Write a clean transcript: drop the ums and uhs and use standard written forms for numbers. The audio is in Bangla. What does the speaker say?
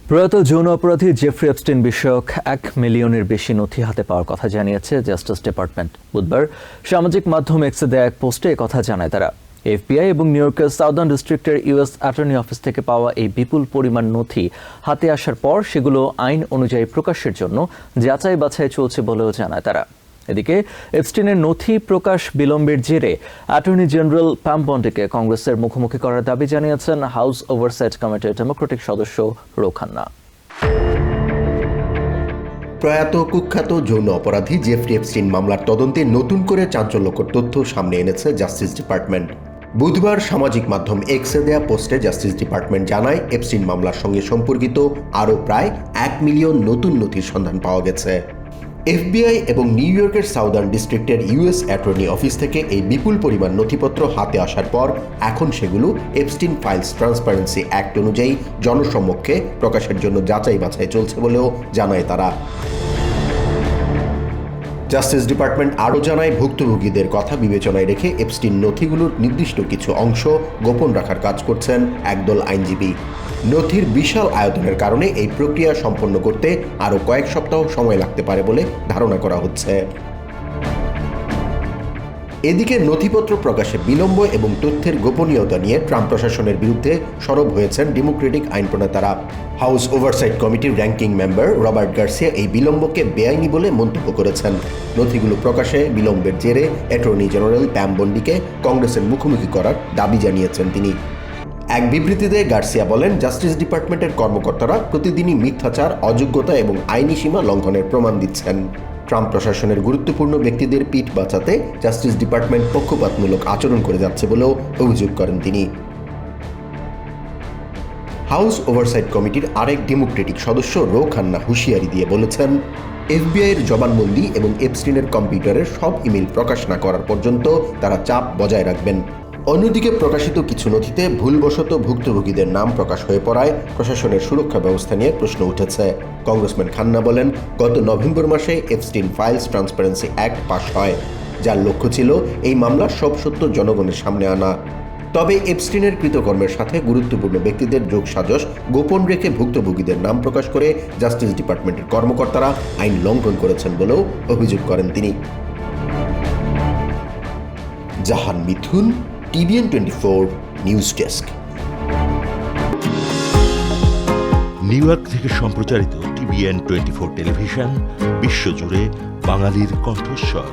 প্রয়াত যৌন অপরাধী জেফ্রি এপস্টিন বিষয়ক 1 মিলিয়নের বেশি নথি হাতে পাওয়ার কথা জানিয়েছে জাস্টিস ডিপার্টমেন্ট। বুধবার সামাজিক মাধ্যম এক্সে দেয়া এক পোস্টে কথা জানায় তারা। এফবিআই এবং নিউ ইয়র্কের সাউদার্ন ডিস্ট্রিক্টের ইউএস অ্যাটর্নি অফিস থেকে পাওয়া এই বিপুল পরিমাণ নথি হাতে আসার পর সেগুলো আইন অনুযায়ী প্রকাশের জন্য যাচাই বাছাই চলছে বলেও জানায় তারা। এদিকে এপস্টিনের নথি প্রকাশ বিলম্বের জেরে অ্যাটর্নি জেনারেল প্যাম বন্ডিকে কংগ্রেসের মুখোমুখি করার দাবি জানিয়েছেন হাউস ওভারসাইট কমিটির ডেমোক্রেটিক সদস্য রো খান্না। প্রয়াত কুখ্যাত যৌন অপরাধী জেফ্রি এপস্টিন মামলার তদন্তে নতুন করে চাঞ্চল্যকর তথ্য সামনে এনেছে জাস্টিস ডিপার্টমেন্ট। বুধবার সামাজিক মাধ্যম এক্সে দেয়া পোস্টে জাস্টিস ডিপার্টমেন্ট জানায়, এপস্টিন মামলার সঙ্গে সম্পর্কিত আরও প্রায় 1 মিলিয়ন নতুন নথির সন্ধান পাওয়া গেছে। এফবিআই এবং নিউ ইয়র্কের সাউদার্ন ডিস্ট্রিক্টের ইউএস অ্যাটর্নি অফিস থেকে এই বিপুল পরিমাণ নথিপত্র হাতে আসার পর এখন সেগুলো এপস্টিন ফাইলস ট্রান্সপারেন্সি অ্যাক্ট অনুযায়ী জনসমক্ষে প্রকাশের জন্য যাচাই বাছাই চলছে বলেও জানায় তারা। জাস্টিস ডিপার্টমেন্ট আরও জানায়, ভুক্তভোগীদের কথা বিবেচনায় রেখে এপস্টিন নথিগুলোর নির্দিষ্ট কিছু অংশ গোপন রাখার কাজ করছেন একদল আইনজীবী। নথির বিশাল আয়তনের কারণে এই প্রক্রিয়া সম্পন্ন করতে আরও কয়েক সপ্তাহ সময় লাগতে পারে বলে ধারণা করা হচ্ছে। এদিকে নথিপত্র প্রকাশে বিলম্ব এবং তথ্যের গোপনীয়তা নিয়ে ট্রাম্প প্রশাসনের বিরুদ্ধে সরব হয়েছেন ডেমোক্রেটিক আইন প্রণেতারা। হাউস ওভারসাইট কমিটির র্যাঙ্কিং মেম্বার রবার্ট গার্সিয়া এই বিলম্বকে বেআইনি বলে মন্তব্য করেছেন। নথিগুলো প্রকাশে বিলম্বের জেরে অ্যাটর্নি জেনারেল প্যাম বন্ডিকে কংগ্রেসের মুখোমুখি করার দাবি জানিয়েছেন তিনি। এক বিবৃতিতে গার্সিয়া বলেন, জাস্টিস ডিপার্টমেন্টের কর্মকর্তারা প্রতিদিনই মিথ্যাচার, অযোগ্যতা এবং আইনি সীমা লঙ্ঘনের প্রমাণ দিচ্ছেন। ট্রাম্প প্রশাসনের গুরুত্বপূর্ণ ব্যক্তিদের পিঠ বাঁচাতে জাস্টিস ডিপার্টমেন্ট পক্ষপাতমূলক আচরণ করে যাচ্ছে বলেও অভিযোগ করেন তিনি। হাউস ওভারসাইট কমিটির আরেক ডেমোক্রেটিক সদস্য রো খান্না হুঁশিয়ারি দিয়ে বলেছেন, এফবিআইয়ের জবানবন্দি এবং এপস্টিনের কম্পিউটারের সব ইমেল প্রকাশ না করার পর্যন্ত তারা চাপ বজায় রাখবেন। অন্যদিকে প্রকাশিত কিছু নথিতে ভুলবশত ভুক্তভোগীদের নাম প্রকাশ হয়ে পড়ায় প্রশাসনের সুরক্ষা ব্যবস্থা নিয়ে প্রশ্ন উঠেছে। কংগ্রেসম্যান খান্না বলেন, গত নভেম্বর মাসে Epstein files transparency act pass হয়, যার লক্ষ্য ছিল এই মামলার সব সত্য জনগণের সামনে আনা। তবে এপস্টিনের কৃতকর্মের সাথে গুরুত্বপূর্ণ ব্যক্তিদের যোগসাজশ গোপন রেখে ভুক্তভোগীদের নাম প্রকাশ করে জাস্টিস ডিপার্টমেন্টের কর্মকর্তারা আইন লঙ্ঘন করেছেন বলেও অভিযোগ করেন তিনি। জাহান মিথুন, TVN 24 news desk. New York থেকে সম্প্রচারিত TVN 24 টেলিভিশন বিশ্বজুড়ে বাঙালির কণ্ঠস্বর।